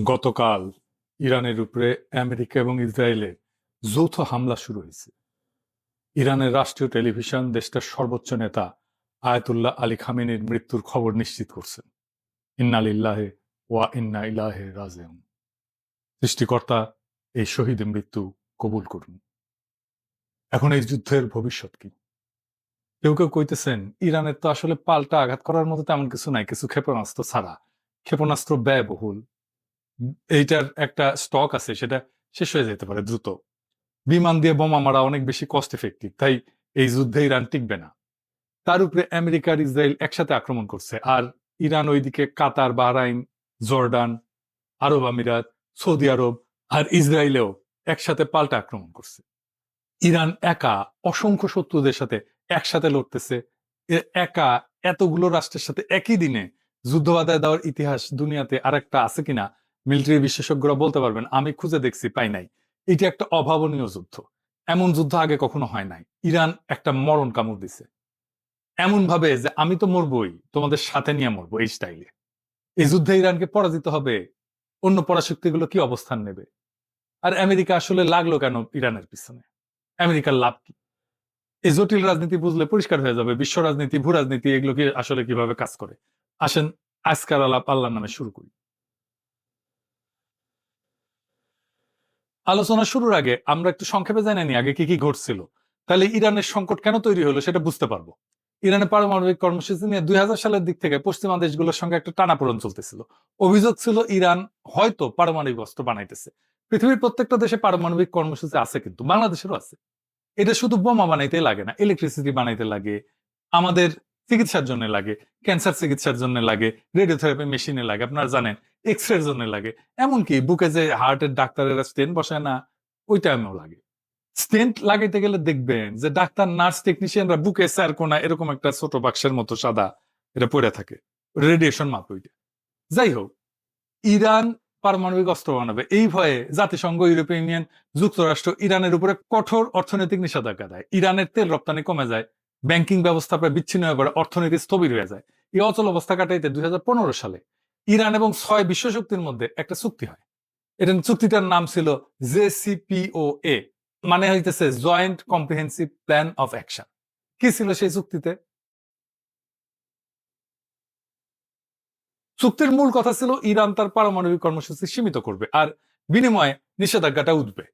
গতকাল ইরানের উপরে আমেরিকা এবং ইসরায়েলের যৌথ হামলা শুরু হয়েছে। ইরানের রাষ্ট্রীয় টেলিভিশন দেশটার সর্বোচ্চ নেতা আয়াতুল্লাহ আলী খামেনির মৃত্যুর খবর নিশ্চিত করছেন। ইন্না লিল্লাহি ওয়া ইন্না ইলাইহি রাজিউন। সৃষ্টিকর্তা এই শহীদের মৃত্যু কবুল করুন। এখন এই যুদ্ধের ভবিষ্যৎ কি? কেউ কেউ কইতেছেন ইরানের তো আসলে পাল্টা আঘাত করার মতো তেমন কিছু নাই, কিছু ক্ষেপণাস্ত্র ছাড়া। ক্ষেপণাস্ত্র ব্যয়বহুল, এইটার একটা স্টক আছে, সেটা শেষ হয়ে যেতে পারে দ্রুত। বিমান দিয়ে বোমা মারা অনেক বেশি কস্ট এফেক্টিভ, তাই এই যুদ্ধে ইরান টিকবে না। তার উপরে আমেরিকা আর ইসরায়েল একসাথে আক্রমণ করছে, আর ইরান ওইদিকে কাতার, বাহরাইন, জর্ডান, আরব আমিরাত, সৌদি আরব আর ইসরায়েলেও একসাথে পাল্টা আক্রমণ করছে। ইরান একা অসংখ্য শত্রুদের সাথে একসাথে লড়তেছে। একা এতগুলো রাষ্ট্রের সাথে একই দিনে যুদ্ধ বাধায় দেওয়ার ইতিহাস দুনিয়াতে আরেকটা আছে কিনা মিলিটারি বিশেষজ্ঞরা বলতে পারবেন। আমি খুঁজে দেখছি, পাই নাই। এটা একটা অভাবনীয় যুদ্ধ। এমন যুদ্ধ আগে কখনো হয় নাই। ইরান একটা মরণ কামড় দিছে, এমন ভাবে যে আমি তো মরবই, তোমাদের সাথে নিয়ে মরবো, এই স্টাইলে। এই যুদ্ধে ইরানকে পরাজিত হবে, অন্য পরাশক্তিগুলো কি অবস্থান নেবে? আর আমেরিকা আসলে লাগলো কেন ইরানের পিছনে? আমেরিকার লাভ কি? এই জটিল রাজনীতি বুঝলে পরিষ্কার হয়ে যাবে বিশ্ব রাজনীতি, ভূ রাজনীতি এগুলো কি আসলে কিভাবে কাজ করে। আসেন আজকার আলাপ আল্লাহর নামে শুরু করি। আলোচনা শুরুর আগে আমরা একটু সংক্ষেপে জেনে নিই আগে কি কি ঘটছিল। তাহলে ইরানের সংকট কেন তৈরি হলো সেটা বুঝতে পারবো। ইরানের পারমাণবিক কর্মসূচি নিয়ে 2000 সালের দিক থেকে পশ্চিমা দেশগুলোর সঙ্গে একটা টানাপোড়েন চলতেছিল। অভিযোগ ছিল ইরান হয়তো পারমাণবিক অস্ত্র বানাইতেছে। পৃথিবীর প্রত্যেকটা দেশে পারমাণবিক কর্মসূচি আছে, কিন্তু বাংলাদেশেরও আছে। এটা শুধু বোমা বানাইতে লাগে না, ইলেকট্রিসিটি বানাইতে লাগে, আমাদের চিকিৎসার জন্য লাগে, ক্যান্সার চিকিৎসার জন্য লাগে, রেডিওথেরাপি মেশিনে লাগে, আপনারা জানেন, এক্স রে জন্য লাগে। এমনকি বুকে যে হার্টের ডাক্তারেরা স্টেন্ট বসায় না, ওই টাইমেও লাগে। স্টেন্ট লাগাইতে গেলে দেখবেন যে ডাক্তার, নার্স, টেকনিশিয়ানরা বুকে স্যারকোনা এরকম একটা ছোট বাক্সের মতো সাদা এটা পড়ে থাকে, রেডিয়েশন মাপ ওইটা। যাই হোক, ইরান পারমাণবিক অস্ত্র বানাবে এই ভয়ে জাতিসংঘ, ইউরোপিয়ান ইউনিয়ন, যুক্তরাষ্ট্র ইরানের উপরে কঠোর অর্থনৈতিক নিষেধাজ্ঞা দেয়। ইরানের তেল রপ্তানি কমে যায়, ব্যাংকিং ব্যবস্থা প্রায় বিচ্ছিন্ন হয়ে পড়ে, অর্থনীতি স্থবির হয়ে যায়। এই অচল অবস্থা কাটাইতে 2015 সালে ইরান এবং 6 বিশ্বশক্তির মধ্যে একটা চুক্তি হয়। এটা চুক্তিটার নাম ছিল জেসিপিওএ, মানে হইতেছে joint comprehensive plan of action. কি ছিল সেই চুক্তিতে? চুক্তির মূল কথা ছিল ইরান তার পারমাণবিক কর্মসূচি সীমিত করবে, আর বিনিময়ে নিষেধাজ্ঞাটা উঠবে।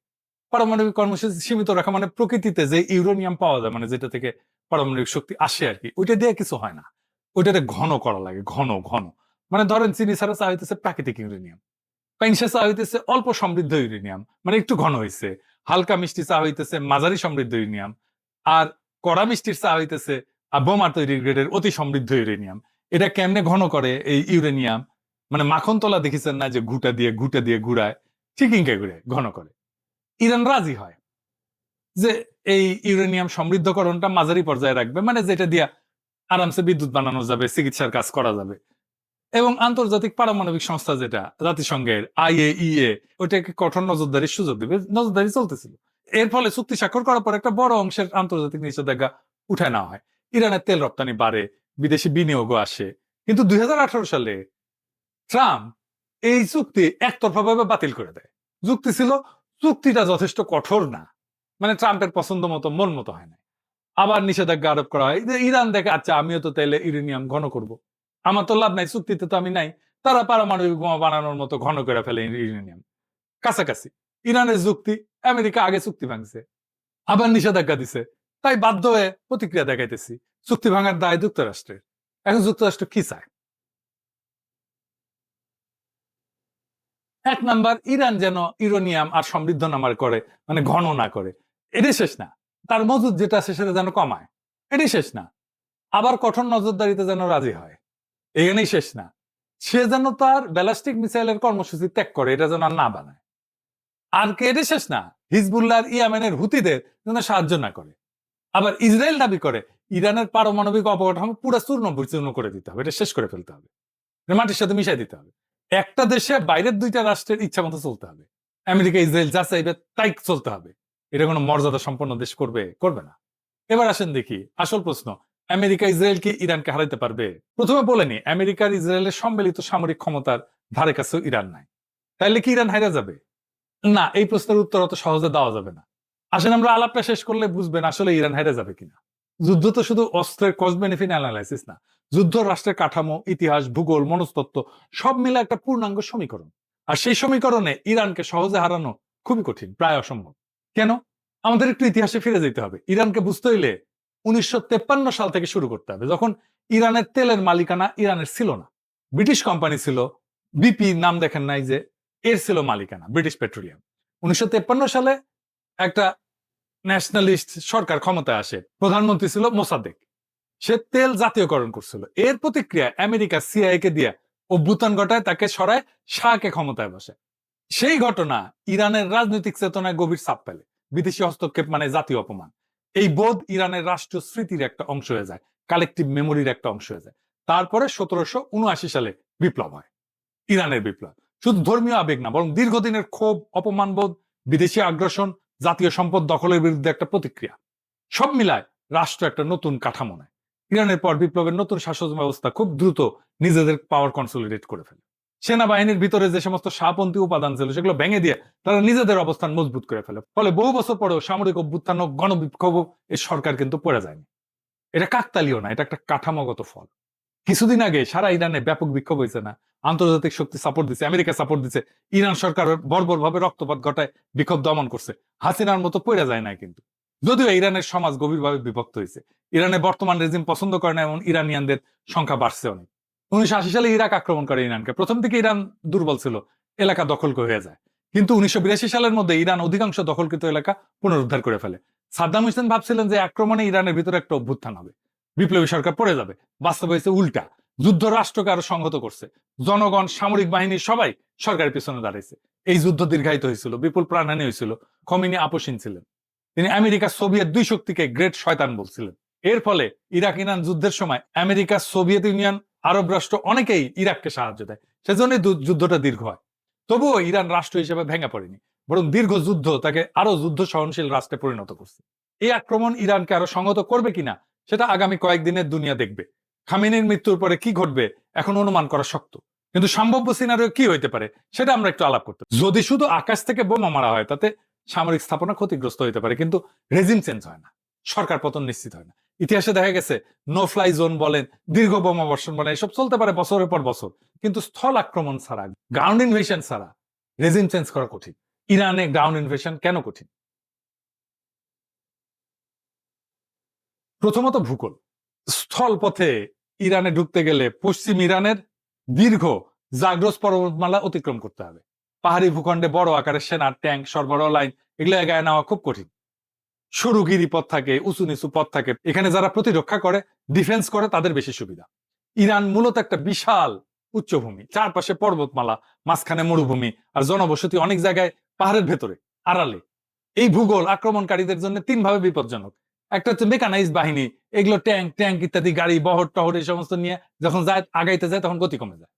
পারমাণবিক কর্মসূচি সীমিত রাখা মানে প্রকৃতিতে যে ইউরেনিয়াম পাওয়া যায়, মানে যেটা থেকে পারমাণবিক শক্তি আসে আর কি, ওইটা দিয়ে কিছু হয় না। ওইটাতে ঘন করা লাগে, ঘন ঘন। মানে ধরেন চিনি ছাড়া চা হইতেছে প্রাকৃতিক ইউরেনিয়াম, পাইনসা চা হইতেছে অল্প সমৃদ্ধ ইউরেনিয়াম, মানে একটু ঘন হয়েছে। হালকা মিষ্টি চা হইতেছে মাঝারি সমৃদ্ধ ইউরেনিয়াম, আর কড়া মিষ্টির চা হইতেছে বোমা তৈরির গ্রেডের অতি সমৃদ্ধ ইউরেনিয়াম। এটা কেমনে ঘন করে এই ইউরেনিয়াম? মানে মাখন তোলা দেখেছেন না, যে ঘুটে দিয়ে ঘুরায়, ঠিক ইনকে ঘুরে ঘন করে। ইরান রাজি হয় যে এই ইউরেনিয়াম সমৃদ্ধকরণটা মাঝারি পর্যায়ে রাখবে, মানে যেটা দিয়া আরামসে বিদ্যুৎ বানানো যাবে, চিকিৎসার কাজ করা যাবে। এবং আন্তর্জাতিক পারমাণবিক সংস্থা যেটা জাতিসংঘের আইএইএ, ওইটাকে কঠোর নজরদারির সুযোগ দেবে। নজরদারি চলতেছিল। এর ফলে চুক্তি স্বাক্ষর করার পর একটা বড় অংশের আন্তর্জাতিক নিষেধাজ্ঞা উঠায় নেওয়া হয়। ইরানের তেল রপ্তানি বাড়ে, বিদেশি বিনিয়োগও আসে। কিন্তু 2018 সালে ট্রাম্প এই চুক্তি একতরফাভাবে বাতিল করে দেয়। যুক্তি ছিল চুক্তিটা যথেষ্ট কঠোর না, মানে ট্রাম্পের পছন্দ মতো, মন মতো হয় না। আবার নিষেধাজ্ঞা আরোপ করা হয়। ইরান দেখে, আচ্ছা আমিও তো তাইলে ইউরেনিয়াম ঘন করব, আমার তো লাভ নাই, চুক্তিতে তো আমি নাই। তারা পারমাণবিক বোমা বানানোর মতো ঘন করে ফেলে ইউরেনিয়াম। কাছাকাছি ইরানের যুক্তি, আমেরিকা আগে চুক্তি ভাঙছে, আবার নিষেধাজ্ঞা দিছে, তাই বাধ্য হয়ে প্রতিক্রিয়া দেখাইতেছি। চুক্তি ভাঙার দায় যুক্তরাষ্ট্রের। এখন যুক্তরাষ্ট্র কি চায়? এক নাম্বার, ইরান যেন ইউরেনিয়াম আর সমৃদ্ধ নামার করে, মানে ঘন না করে। এটাই শেষ না। তার মজুদ যেটা আছে সেটা যেন কমায়। এটাই শেষ না। আবার কঠোর নজরদারিতে যেন রাজি হয়। এখানেই শেষ না। সে যেন তার ব্যালিস্টিক মিসাইলের কর্মসূচি ত্যাগ করে, এটা যেন আর না বানায়। আর কে? এটাই শেষ না। হিজবুল্লাহ আর ইয়ামেনের হুতিদের যেন সাহায্য না করে। আবার ইসরায়েল দাবি করে ইরানের পারমাণবিক অবকাঠামো পুরো চূর্ণ বিচূর্ণ করে দিতে হবে, এটা শেষ করে ফেলতে হবে, মাটির সাথে মিশাই দিতে হবে। একটা দেশে বাইরের দুইটা রাষ্ট্রের ইচ্ছা মতো চলতে হবে। আমেরিকা ইসরায়েল যা চাইবে তাই চলতে হবে। এটা কোনো মর্যাদা সম্পন্ন দেশ করবে? করবে না। এবার আসেন দেখি আসল প্রশ্ন, আমেরিকা ইসরায়েল কি ইরানকে হারাইতে পারবে? প্রথমে বলেনি, আমেরিকার ইসরায়েলের সম্মিলিত সামরিক ক্ষমতার ধারে কাছেও ইরান নাই। তাহলে কি ইরান হাইরা যাবে? না, এই প্রশ্নের উত্তর অত সহজে দেওয়া যাবে না। আসলে আমরা আলাপটা শেষ করলে বুঝবেন আসলে ইরান হাইরা যাবে কিনা। যুদ্ধ তো শুধু অস্ত্রের কস্ট বেনিফিট অ্যানালাইসিস না, যুদ্ধ রাষ্ট্রের কাঠামো, ইতিহাস, ভূগোল, মনস্তত্ত্ব সব মিলে একটা পূর্ণাঙ্গ সমীকরণ। আর সেই সমীকরণে ইরানকে সহজে হারানো খুবই কঠিন, প্রায় অসম্ভব। কেন? আমাদের একটু ইতিহাসে ফিরে যেতে হবে। ইরানকে বুঝতে হইলে 1953 সাল থেকে শুরু করতে হবে, যখন ইরানের তেলের মালিকানা ইরানের ছিল না। ব্রিটিশ কোম্পানি ছিল, বিপি নাম দেখেন নাই যে, এর ছিল মালিকানা, ব্রিটিশ পেট্রোলিয়াম। 1953 সালে একটা ন্যাশনালিস্ট সরকার ক্ষমতায় আসে, প্রধানমন্ত্রী ছিল মোসাদ্দেক। সে তেল জাতীয়করণ করছিল। এর প্রতিক্রিয়া আমেরিকা সিআইএ কে দিয়ে অভ্যুত্থান ঘটায়, তাকে সরায়, শাহকে ক্ষমতায় বসে। সেই ঘটনা ইরানের রাজনৈতিক চেতনায় গভীর ছাপ ফেলে। বিদেশি হস্তক্ষেপ মানে জাতীয় অপমান। এই বোধ ইরানের রাষ্ট্রীয় স্মৃতির একটা অংশ হয়ে যায়, কালেকটিভ মেমোরির একটা অংশ হয়ে যায়। তারপরে 1779 সালে বিপ্লব হয়, ইরানের বিপ্লব। শুধু ধর্মীয় আবেগ না, বরং দীর্ঘদিনের ক্ষোভ, অপমানবোধ, বিদেশি আগ্রাসন, জাতীয় সম্পদ দখলের বিরুদ্ধে একটা প্রতিক্রিয়া, সব মিলায় রাষ্ট্র একটা নতুন কাঠামো নেয়। ইরানের পর বিপ্লবের নতুন শাসন ব্যবস্থা খুব দ্রুত নিজেদের পাওয়ার কনসলিডেট করে ফেলে। সেনাবাহিনীর ভিতরে যে সমস্ত শাহপন্থী উপাদান ছিল সেগুলো ভেঙে দিয়ে তারা নিজেদের অবস্থান মজবুত করে ফেলে। ফলে বহু বছর পরেও সামরিক অভ্যুত্থান ও গণবিক্ষোভ এই সরকার কিন্তু পড়ে যায়নি। এটা কাকতালীয় না, এটা একটা কাঠামোগত ফল। কিছুদিন আগে সারা ইরানে ব্যাপক বিক্ষোভ হয়েছে না? আন্তর্জাতিক শক্তি সাপোর্ট দিচ্ছে, আমেরিকা সাপোর্ট দিচ্ছে, ইরান সরকার বর্বর ভাবে রক্তপাত ঘটায় বিক্ষোভ দমন করছে। হাসিনার মতো পড়ে যায় না কিন্তু। যদিও ইরানের সমাজ গভীরভাবে বিভক্ত হয়েছে, ইরানের বর্তমান রেজিম পছন্দ করে না এমন ইরানিয়ানদের সংখ্যা বাড়ছে অনেক। 1980 সালে ইরাক আক্রমণ করে ইরানকে। প্রথম দিকে ইরান দুর্বল ছিল, এলাকা দখল হয়ে যায়। কিন্তু 1982 সালের মধ্যে ইরান অধিকাংশ দখলকৃত এলাকা পুনরুদ্ধার করে ফেলে। সাদ্দাম হোসেন ভাবছিলেন যে আক্রমণে ইরানের ভিতরে একটা অভ্যুত্থান হবে, বিপ্লবী সরকার পড়ে যাবে। বাস্তব হয়েছে উল্টা। যুদ্ধ রাষ্ট্রকে আরো সংহত করছে। জনগণ, সামরিক বাহিনী সবাই সরকারের পিছনে দাঁড়াইছে। এই যুদ্ধ দীর্ঘায়িত হয়েছিল, বিপুল প্রাণহানি হয়েছিল। খমিনি আপোষহীন ছিলেন। তিনি আমেরিকা সোভিয়েত দুই শক্তিকে গ্রেট শয়তান বলছিলেন। এর ফলে ইরাক ইরান যুদ্ধের সময় আমেরিকা, সোভিয়েত ইউনিয়ন, আরব রাষ্ট্র অনেকেই ইরাককে সাহায্য দেয়। সেজন্য যুদ্ধটা দীর্ঘ হয়। তবুও ইরান রাষ্ট্র হিসেবে ভেঙে পড়েনি, বরং দীর্ঘ যুদ্ধ তাকে আরো যুদ্ধ সহনশীল রাষ্ট্রে পরিণত করছে। এই আক্রমণ ইরানকে আরো সংহত করবে কিনা সেটা আগামী কয়েকদিনের দুনিয়া দেখবে। খামেনির মৃত্যুর পরে কি ঘটবে এখন অনুমান করা শক্ত, কিন্তু সম্ভাব্য সিনারিও কি হইতে পারে সেটা আমরা একটু আলাপ করতে। যদি শুধু আকাশ থেকে বোমা মারা হয়, তাতে সামরিক স্থাপনা ক্ষতিগ্রস্ত হইতে পারে, কিন্তু রেজিম চেঞ্জ হয় না, সরকার পতন নিশ্চিত হয় না। ইতিহাসে দেখা গেছে নো ফ্লাই জোন বলেন, দীর্ঘ বোমা বর্ষণ বলেন, এসব চলতে পারে বছরের পর বছর, কিন্তু স্থল আক্রমণ ছাড়া, গ্রাউন্ড ইনভেশন ছাড়া রেজিম চেঞ্জ করা কঠিন। ইরানে গ্রাউন্ড ইনভেশন কেন কঠিন? প্রথমত ভূগোল। স্থল পথে ইরানে ঢুকতে গেলে পশ্চিম ইরানের দীর্ঘ জাগ্রস পর্বতমালা অতিক্রম করতে হবে। পাহাড়ি ভূখণ্ডে বড় আকারের সেনা, ট্যাঙ্ক, সরবরাহ লাইন এগুলো এগায় নেওয়া খুব কঠিন। সরু গিরিপথ থাকে, উঁচু নিচু পথ থাকে। এখানে যারা প্রতিরক্ষা করে, ডিফেন্স করে, তাদের বেশি সুবিধা। ইরান মূলত একটা বিশাল উচ্চভূমি, চারপাশে পর্বতমালা, মাঝখানে মরুভূমি, আর জনবসতি অনেক জায়গায় পাহাড়ের ভেতরে, আড়ালে। এই ভূগোল আক্রমণকারীদের জন্য তিন ভাবে বিপজ্জনক। একটা হচ্ছে মেকানাইজ বাহিনী, এগুলো ট্যাঙ্ক ট্যাঙ্ক ইত্যাদি গাড়ি, বহর টহর এই সমস্ত নিয়ে যখন যায়, আগাইতে যায়, তখন গতি কমে যায়।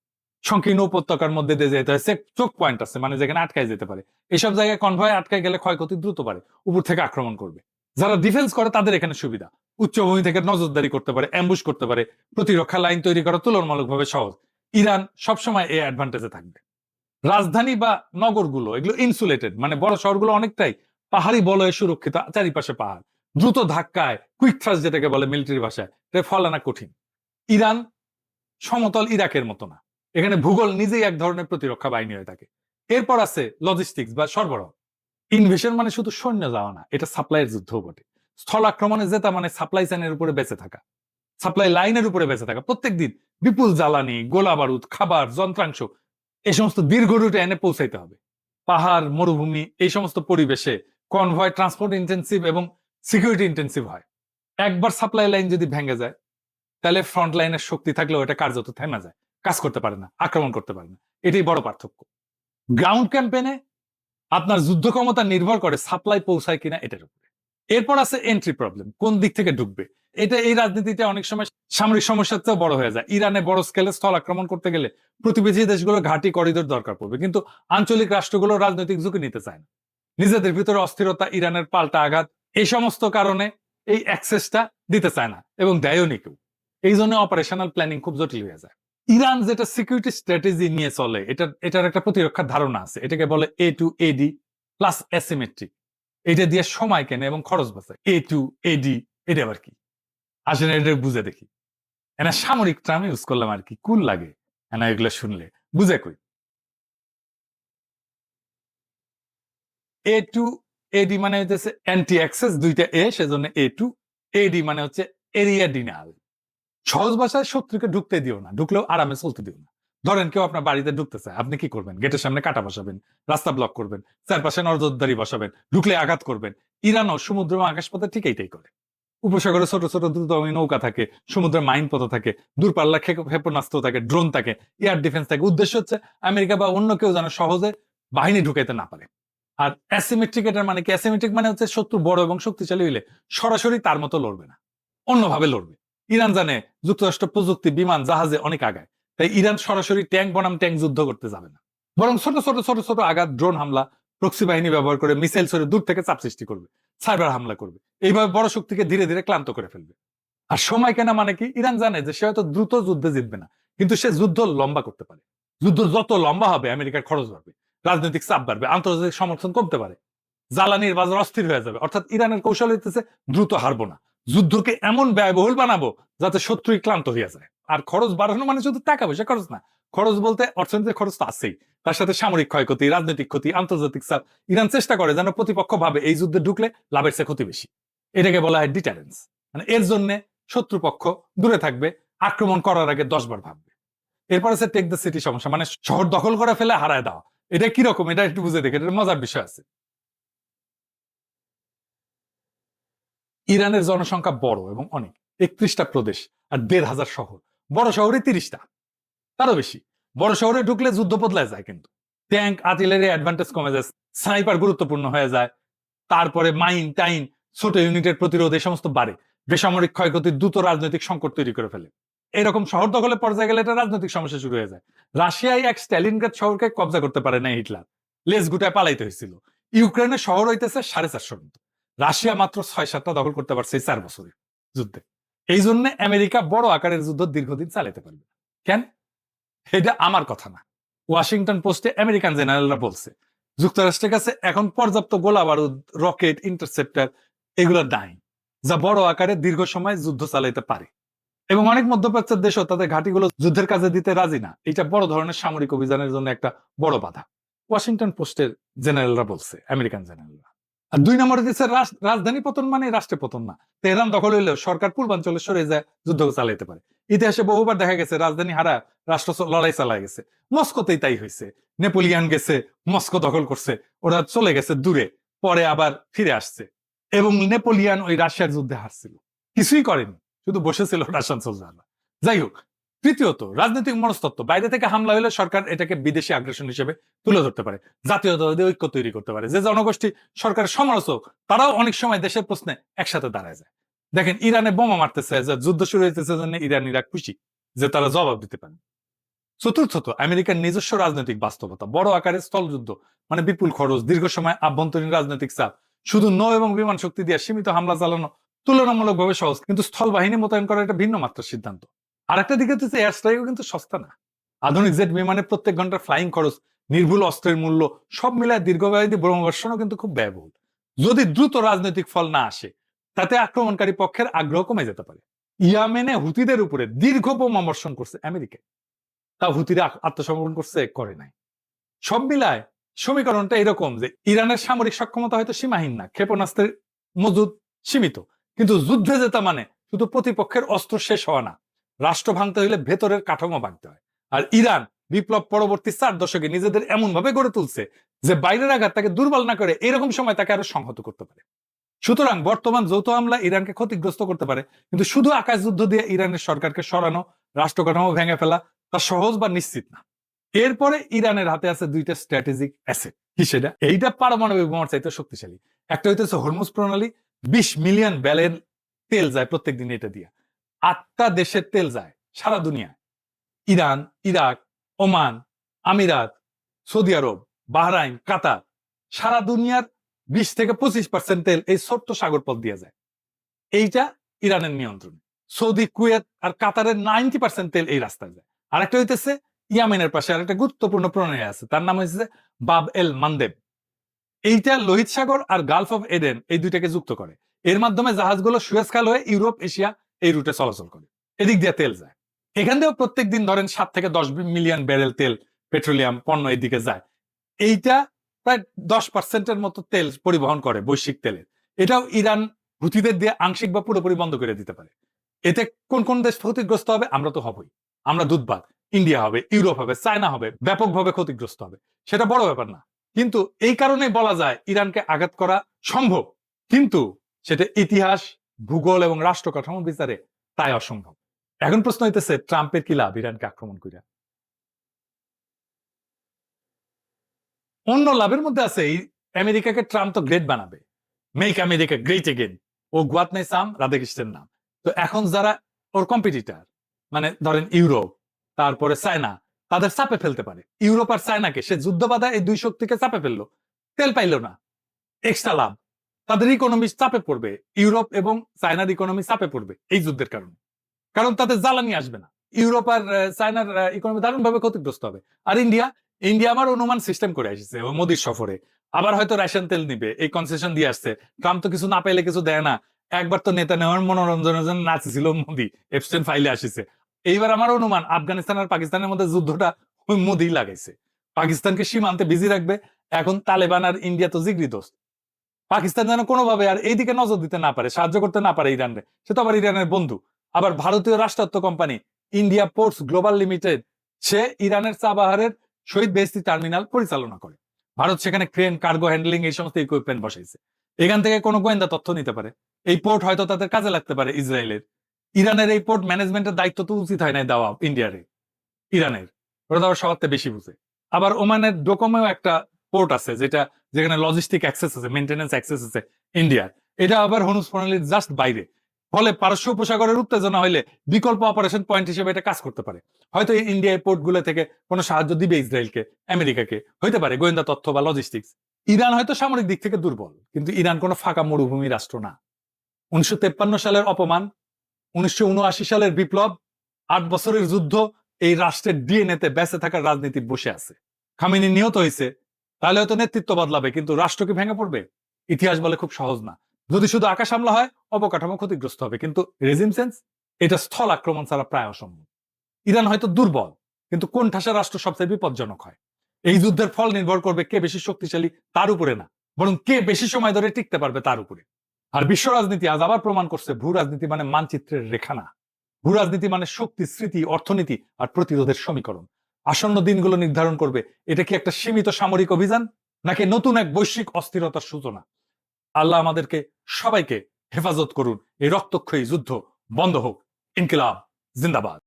সংকীর্ণ উপত্যকার মধ্যে দিয়ে যেতে হয়, চোক পয়েন্ট আছে, মানে যেখানে আটকায় যেতে পারে। এইসব জায়গায় কনভয় আটকায় গেলে ক্ষয়ক্ষতি দ্রুত পারে, উপর থেকে আক্রমণ করবে। যারা ডিফেন্স করে তাদের এখানে সুবিধা, উচ্চভূমি থেকে নজরদারি করতে পারে, অ্যাম্বুশ করতে পারে, প্রতিরক্ষা লাইন তৈরি করা তুলনামূলকভাবে সহজ। ইরান সবসময় এই অ্যাডভান্টেজে থাকবে। রাজধানী বা নগরগুলো এগুলো ইনসুলেটেড, মানে বড় শহরগুলো অনেকটাই পাহাড়ি বলয়ে সুরক্ষিত, চারিপাশে পাহাড়। দ্রুত ধাক্কায়, কুইক থ্রাস্ট যেটাকে বলে মিলিটারি ভাষায়, ফল আনা কঠিন। ইরান সমতল ইরাকের মতো না, এখানে ভূগোল নিজেই এক ধরনের প্রতিরক্ষা বাহিনী হয়ে থাকে। এরপর আছে লজিস্টিক্স বা সরবরাহ। ইনভেশন মানে শুধু সৈন্য যাওয়া না, এটা সাপ্লাইয়ের যুদ্ধ বটে। স্থল আক্রমণে জেতা মানে সাপ্লাই চেইনের উপরে বেঁচে থাকা, সাপ্লাই লাইনের উপরে বেঁচে থাকা। প্রত্যেকদিন বিপুল জ্বালানি, গোলা বারুদ, খাবার, যন্ত্রাংশ এই সমস্ত দীর্ঘ রুটে এনে পৌঁছাইতে হবে। পাহাড়, মরুভূমি এই সমস্ত পরিবেশে কনভয় ট্রান্সপোর্ট ইন্টেন্সিভ এবং সিকিউরিটি ইন্টেন্সিভ হয়। একবার সাপ্লাই লাইন যদি ভেঙে যায়, তাহলে ফ্রন্ট লাইনের শক্তি থাকলেও এটা কার্যত থেমে যায়, কাজ করতে পারে না, আক্রমণ করতে পারে না। এটাই বড় পার্থক্য। গ্রাউন্ড ক্যাম্পেনে আপনার যুদ্ধ ক্ষমতা নির্ভর করে সাপ্লাই পৌঁছায় কিনা এটার উপরে। এরপর আছে এন্ট্রি প্রবলেম, কোন দিক থেকে ঢুকবে। এটা এই রাজনীতিতে অনেক সময় সামরিক সমস্যার চেয়েও বড় হয়ে যায়। ইরানে বড় স্কেলে স্থল আক্রমণ করতে গেলে প্রতিবেশী দেশগুলো ঘাঁটি, করিডোর দরকার পড়বে, কিন্তু আঞ্চলিক রাষ্ট্রগুলো রাজনৈতিক ঝুঁকি নিতে চায় না। নিজেদের ভিতরে অস্থিরতা, ইরানের পাল্টা আঘাত, এই সমস্ত কারণে এই অ্যাক্সেসটা দিতে চায় না, এবং দেয়ও নি কেউ। এই জন্য অপারেশনাল প্ল্যানিং খুব জটিল হয়ে যায়। ইরান যেটা সিকিউরিটি স্ট্র্যাটেজি নিয়ে চলে, এটার একটা প্রতিরক্ষার ধারণা আছে, এটাকে বলে A2AD প্লাস অ্যাসিমেট্রিক। এটা দিয়ে সময় কেনে এবং খরচ বাঁচায়। A2AD এটা আবার কি? আসলে এটা বুঝে দেখি। এনা সামরিক ট্রাম ইউজ করলাম আর কি, কুল লাগে এনা এগুলো শুনলে, বুঝে কই। A2AD মানে হচ্ছে অ্যান্টি অ্যাক্সেস, দুইটা এ, সেজন্য A2AD মানে হচ্ছে এরিয়া ডিনাল। সহজ ভাষায় শত্রুকে ঢুকতে দিও না, ঢুকলেও আরামে চলতে দিও না। ধরেন কেউ আপনার বাড়িতে ঢুকতে চায়, আপনি কি করবেন? গেটের সামনে কাটা বসাবেন, রাস্তা ব্লক করবেন, চারপাশে নজরদারি বসাবেন, ঢুকলে আঘাত করবেন। ইরানও সমুদ্র এবং আকাশপথে ঠিক এইটাই করে। উপসাগরে ছোট ছোট দ্রুতগামী নৌকা থাকে, সমুদ্রের মাইন পথ থাকে, দূরপাল্লা ক্ষেপণাস্ত্র থাকে, ড্রোন থাকে, এয়ার ডিফেন্স থাকে। উদ্দেশ্য হচ্ছে আমেরিকা বা অন্য কেউ যেন সহজে বাহিনী ঢুকাইতে না পারে। আর অ্যাসিমেট্রিক এটার মানে কি? অ্যাসিমেট্রিক মানে হচ্ছে শত্রু বড় এবং শক্তিশালী হইলে সরাসরি তার মতো লড়বে না, অন্যভাবে লড়বে। ইরান জানে যুক্তরাষ্ট্র প্রযুক্তি, বিমান, জাহাজে অনেক আগায়, তাই ইরান সরাসরি ট্যাঙ্ক বনাম ট্যাঙ্ক যুদ্ধ করতে যাবে না, বরং ছোট ছোট ছোট ছোট আঘাত, ড্রোন হামলা, প্রক্সি বাহিনী ব্যবহার করে মিসাইল ছড়ে দূর থেকে চাপ সৃষ্টি করবে, সাইবার হামলা করবে। এইভাবে বড় শক্তিকে ধীরে ধীরে ক্লান্ত করে ফেলবে। আর সময় কেনা মানে কি? ইরান জানে যে সে হয়তো দ্রুত যুদ্ধে জিতবে না, কিন্তু সে যুদ্ধ লম্বা করতে পারে। যুদ্ধ যত লম্বা হবে আমেরিকার খরচ বাড়বে, রাজনৈতিক চাপ বাড়বে, আন্তর্জাতিক সমর্থন কমতে পারে, জ্বালানির বাজার অস্থির হয়ে যাবে। অর্থাৎ ইরানের কৌশল হইতেছে দ্রুত হারবো না, যুদ্ধকে এমন ব্যয়বহুল বানাবো যাতে শত্রুই ক্লান্ত হইয়া যায়। আর খরচ বাড়ানো মানে শুধু টাকা পয়সা খরচ না, খরচ বলতে অর্থনীতির খরচ তো আছেই, তার সাথে সামরিক ক্ষয়ক্ষতি, রাজনৈতিক ক্ষতি, আন্তর্জাতিক চাপ। ইরান চেষ্টা করে যেন প্রতিপক্ষ ভাবে এই যুদ্ধে ঢুকলে লাভের চেয়ে ক্ষতি বেশি। এটাকে বলা হয় ডিটারেন্স। মানে এর জন্য শত্রুপক্ষ দূরে থাকবে, আক্রমণ করার আগে 10 বার ভাববে। এরপর আছে টেক দ্য সিটি সমস্যা, মানে শহর দখল করে ফেলে হারায় দেওয়া। এটা কিরকম? এটা একটু বুঝে দেখে, এটা মজার বিষয় আছে। ইরানের জনসংখ্যা বড় এবং অনেক, 31টা প্রদেশ আর 1,500 শহর। বড় শহরে 30টা, তারও বেশি। বড় শহরে ঢুকলে যুদ্ধ বদলায় যায়, কিন্তু ট্যাঙ্ক, আর্টিলারি অ্যাডভান্টেজ কমে যায়, স্নাইপার গুরুত্বপূর্ণ হয়ে যায়, তারপরে মাইন টাইন, ছোট ইউনিটের প্রতিরোধ, এই সমস্ত বাড়ে। বেসামরিক ক্ষয়ক্ষতি দ্রুত রাজনৈতিক সংকট তৈরি করে ফেলে। এরকম শহর দখলের পর্যায়ে গেলে এটা রাজনৈতিক সমস্যা শুরু হয়ে যায়। রাশিয়ায় এক স্ট্যালিনগ্রাদ শহরকে কবজা করতে পারে না হিটলার, লেজ গুটায় পালাইতে হয়েছিল। ইউক্রেনের শহর হইতেছে 450 মতো, রাশিয়া মাত্র 6-7টা দখল করতে পারছে এই 4 বছরে যুদ্ধে। এই জন্য আমেরিকা বড় আকারের যুদ্ধ দীর্ঘদিন চালাতে পারবে। কেন? এটা আমার কথা না, ওয়াশিংটন পোস্টে আমেরিকান জেনারেলরা বলছে যুক্তরাষ্ট্রের কাছে এখন পর্যাপ্ত গোলা বারুদ, রকেট, ইন্টারসেপ্টার এগুলো নাই, যা বড় আকারে দীর্ঘ সময় যুদ্ধ চালাইতে পারে। এবং অনেক মধ্যপ্রাচ্যের দেশও তাদের ঘাঁটিগুলো যুদ্ধের কাজে দিতে রাজি না। এটা বড় ধরনের সামরিক অভিযানের জন্য একটা বড় বাধা, ওয়াশিংটন পোস্টের জেনারেলরা বলছে, আমেরিকান জেনারেলরা। আর 2 নম্বরে দেশের রাজধানী পতন মানে রাষ্ট্রের পতন না। তেহরান দখল হইলেও সরকার পূর্বাঞ্চলে সরে যায়, যুদ্ধ চালাইতে পারে। ইতিহাসে বহুবার দেখা গেছে রাজধানী হারা রাষ্ট্র লড়াই চালায় গেছে। মস্কোতেই তাই হয়েছে, নেপোলিয়ান গেছে, মস্কো দখল করছে, ওরা চলে গেছে দূরে, পরে আবার ফিরে আসছে। এবং নেপোলিয়ান ওই রাশিয়ার যুদ্ধে হারছিল, কিছুই করেনি, শুধু বসেছিল রাশিয়ান সোলজাররা। যাই হোক, তৃতীয়ত রাজনৈতিক মনস্তত্ত্ব। বাইরে থেকে হামলা হলে সরকার এটাকে বিদেশি আগ্রাসন হিসেবে তুলে ধরতে পারে, জাতীয়তাবাদী ঐক্য তৈরি করতে পারে। যে জনগোষ্ঠী সরকারের সমালোচক তারাও অনেক সময় দেশের প্রশ্নে একসাথে দাঁড়ায় যায়। দেখেন ইরানে বোমা মারতেছে, যে যুদ্ধ শুরু হইতেছে জন্য ইরানিরা খুশি যে তারা জবাব দিতে পারে। চতুর্থত আমেরিকার নিজস্ব রাজনৈতিক বাস্তবতা, বড় আকারের স্থলযুদ্ধ মানে বিপুল খরচ, দীর্ঘ সময় আভ্যন্তরীণ রাজনৈতিক চাপ। শুধু নৌ এবং বিমান শক্তি দিয়ে সীমিত হামলা চালানো তুলনামূলকভাবে সহজ, কিন্তু স্থল বাহিনী মোতায়েন করা একটা ভিন্ন মাত্রার সিদ্ধান্ত। আর একটা দিকে হচ্ছে এয়ার স্ট্রাইকও কিন্তু সস্তা না। আধুনিক জেট বিমানে প্রত্যেক ঘন্টার ফ্লাইং খরচ, নির্ভুল অস্ত্রের মূল্য, সব মিলায় দীর্ঘমেয়াদী বোমাবর্ষণও কিন্তু খুব ব্যয়বহুল। যদি দ্রুত রাজনৈতিক ফল না আসে, তাতে আক্রমণকারী পক্ষের আগ্রহ কমে যেতে পারে। ইয়ামেনে হুতিদের উপরে দীর্ঘ বোমাবর্ষণ করছে আমেরিকা, তা হুতিরা আত্মসমর্পণ করছে? করে নাই। সব মিলায় সমীকরণটা এরকম যে ইরানের সামরিক সক্ষমতা হয়তো সীমাহীন না, ক্ষেপণাস্ত্রের মজুদ সীমিত, কিন্তু যুদ্ধে জেতা মানে শুধু প্রতিপক্ষের অস্ত্র শেষ হওয়া না, রাষ্ট্র ভাঙতে হইলে ভেতরের কাঠামো ভাঙতে হয়। আর ইরান বিপ্লব পরবর্তী 4 দশকে নিজেদের এমন ভাবে গড়ে তুলছে যে বাইরের আঘাত তাকে দুর্বল না করে এরকম সময় তাকে আরো সংহত করতে পারে। সুতরাং বর্তমান যৌথ হামলা ইরানকে ক্ষতিগ্রস্ত করতে পারে, কিন্তু শুধু আকাশ যুদ্ধ দিয়ে ইরানের সরকারকে সরানো, রাষ্ট্র কাঠামো ভেঙে ফেলা তা সহজ বা নিশ্চিত না। এরপরে ইরানের হাতে আছে 2টা স্ট্র্যাটেজিক অ্যাসেট। কি সেটা? এইটা পারমাণবিক বোমার চাইতে শক্তিশালী। একটা হইতেছে হরমুজ প্রণালী, 20 মিলিয়ন ব্যারেল তেল যায় প্রত্যেকদিন এটা দিয়ে। 8টা দেশের তেল যায় সারা দুনিয়ায়, ইরান, ইরাক, ওমান, আমিরাত, সৌদি আরব, বাহরাইন, কাতার। সারা দুনিয়ার 20 থেকে 25% তেল এই ছোট্ট সাগর পথ দিয়ে যায়। এইটা ইরানের নিয়ন্ত্রণে। সৌদি, কুয়েত আর কাতারের 90% তেল এই রাস্তায় যায়। আরেকটা হইতেছে ইয়ামেনের পাশে আরেকটা গুরুত্বপূর্ণ প্রণয় আছে, তার নাম হচ্ছে বাব এল মান্দেব। এইটা লোহিত সাগর আর গালফ অফ এডেন এই দুইটাকে যুক্ত করে। এর মাধ্যমে জাহাজগুলো সুয়েজ খাল হয়ে ইউরোপ এশিয়া এই রুটে চলাচল করে। এদিক দিয়ে তেল যায়। এখান দিয়েও প্রত্যেক দিন ধরেন 7 থেকে 10 মিলিয়ন ব্যারেল তেল, পেট্রোলিয়াম পণ্য এদিকে যায়। এইটা প্রায় 10% মতো তেল পরিবহন করে বৈশ্বিক তেলের। এটাও ইরান হুথিদের দিয়ে আংশিক বা পুরোপুরি বন্ধ করে দিতে পারে। এতে কোন কোন দেশ ক্ষতিগ্রস্ত হবে? আমরা তো হবই। আমরা দুধবাদ, ইন্ডিয়া হবে, ইউরোপ হবে, চায়না হবে, ব্যাপকভাবে ক্ষতিগ্রস্ত হবে। সেটা বড় ব্যাপার না, কিন্তু এই কারণেই বলা যায় ইরানকে আঘাত করা সম্ভব, কিন্তু সেটা ইতিহাস, ভূগোল এবং রাষ্ট্র কাঠামো বিচারে তাই অসম্ভব। এখন প্রশ্ন হইতেছে ট্রাম্পের কি লাভ ইরানকে আক্রমণ করিয়া? অন্য লাভের মধ্যে আছে আমেরিকাকে ট্রাম্প তো গ্রেট বানাবে, মেক আমেরিকা গ্রেট এগেন। ও গুয়াত নাই সাম রাধাকৃষ্ণের নাম। তো এখন যারা ওর কম্পিটিটার, মানে ধরেন ইউরোপ, তারপরে চায়না, তাদের চাপে ফেলতে পারে। ইউরোপ আর চায়নাকে সে যুদ্ধ বাধা এই দুই শক্তিকে চাপে ফেললো, তেল পাইলো না, এক্সট্রা লাভ। তাদের ইকোনমি চাপে পড়বে, ইউরোপ এবং চায়নার ইকোনমি চাপে পড়বে এই যুদ্ধের কারণে, কারণ তাদের জ্বালানি আসবে না। ইউরোপ আর চায়নার ইকোনমি দারুণ ভাবে ক্ষতিগ্রস্ত হবে। আর ইন্ডিয়া, ইন্ডিয়া আমার অনুমান সিস্টেম করে আসছে ও মোদির সফরে, আবার হয়তো রাশিয়ান তেল নিবে, এই কনসেশন দিয়ে আসছে। ট্রাম্প তো কিছু না পেলে কিছু দেয় না। একবার তো নেতা নেওয়ার মনোরঞ্জনের জন্য নাচছিল মোদি, এপস্টেন ফাইলে আসিছে। এইবার আমার অনুমান আফগানিস্তান আর পাকিস্তানের মধ্যে যুদ্ধটা ওই মোদি লাগাইছে, পাকিস্তানকে সীমান্তে বিজি রাখবে। এখন তালেবান আর ইন্ডিয়া তো জিগরি দোস্ত, পাকিস্তান যেন কোনোভাবে আর এইদিকে নজর দিতে না পারে, সাহায্য করতে না পারে ইরানরে। সে তো আবার ইরানের বন্ধু। আবার ভারতীয় রাষ্ট্রায়ত্ত company India ports global limited, সে ইরানের চাবাহারের শহীদ বেহেশতি টার্মিনাল পরিচালনা করে। ভারত সেখানে ক্রেন, কার্গো হ্যান্ডলিং এই সমস্ত ইকুইপমেন্ট বসাইছে। এখান থেকে কোনো গোয়েন্দা তথ্য নিতে পারে। এই পোর্ট হয়তো তাদের কাজে লাগতে পারে ইসরায়েলের। ইরানের এই পোর্ট ম্যানেজমেন্টের দায়িত্ব তো উচিত হয় না দেওয়া ইন্ডিয়ারে, ইরানের। ওরা তো আবার সবার থেকে বেশি বুঝে। আবার ওমানের ডোকোমেও একটা পোর্ট আছে, যেটা যেখানে লজিস্টিক অ্যাক্সেস আছে, মেইনটেনেন্স অ্যাক্সেস আছে ইন্ডিয়ার। এটা আবার হরমুজ প্রণালীর জাস্ট বাইরে। ফলে পারস্য উপসাগরের উত্তেজনা হইলে বিকল্প অপারেশন পয়েন্ট হিসেবে এটা কাজ করতে পারে। হয়তো ইন্ডিয়া এই পোর্ট গুলো থেকে কোনো সাহায্য দিবে ইসরায়েলকে, আমেরিকাকে, হইতে পারে গোয়েন্দা তথ্য বা লজিস্টিক্স। ইরান হয়তো সামরিক দিক থেকে দুর্বল, কিন্তু ইরান কোনো ফাঁকা মরুভূমি রাষ্ট্র না। 1953 সালের অপমান, 1979 সালের বিপ্লব, 8 বছরের যুদ্ধ, এই রাষ্ট্রের ডিএনএ তে বেঁচে থাকার রাজনীতি বসে আছে। খামেনি নিহত হয়েছে, তাহলে হয়তো নেতৃত্ব বদলাবে, কিন্তু রাষ্ট্র কি ভেঙে পড়বে? ইতিহাস বলে খুব সহজ না। যদি শুধু আকাশ হামলা হয়, অবকাঠামো ক্ষতিগ্রস্ত হবে, কিন্তু রেজিম চেঞ্জ, এটা স্থল আক্রমণ ছাড়া প্রায় অসম্ভব। ইরান হয়তো দুর্বল, কিন্তু কোন ঠাসা রাষ্ট্র সবচেয়ে বিপজ্জনক হয়? এই যুদ্ধের ফল নির্ভর করবে কে বেশি শক্তিশালী তার উপরে না, বরং কে বেশি সময় ধরে টিকতে পারবে তার উপরে। আর বিশ্ব রাজনীতি আজ আবার প্রমাণ করছে ভূ রাজনীতি মানে মানচিত্রের রেখা না। ভূ রাজনীতি মানে শক্তি, স্মৃতি, অর্থনীতি আর প্রতিরোধের সমীকরণ। আসন্ন দিনগুলো নির্ধারণ করবে এটা কি একটা সীমিত সামরিক অভিযান, নাকি নতুন এক বৈশ্বিক অস্থিরতার সূচনা। আল্লাহ আমাদেরকে সবাইকে হেফাজত করুন। এই রক্তক্ষয়ী যুদ্ধ বন্ধ হোক। ইনকিলাব জিন্দাবাদ।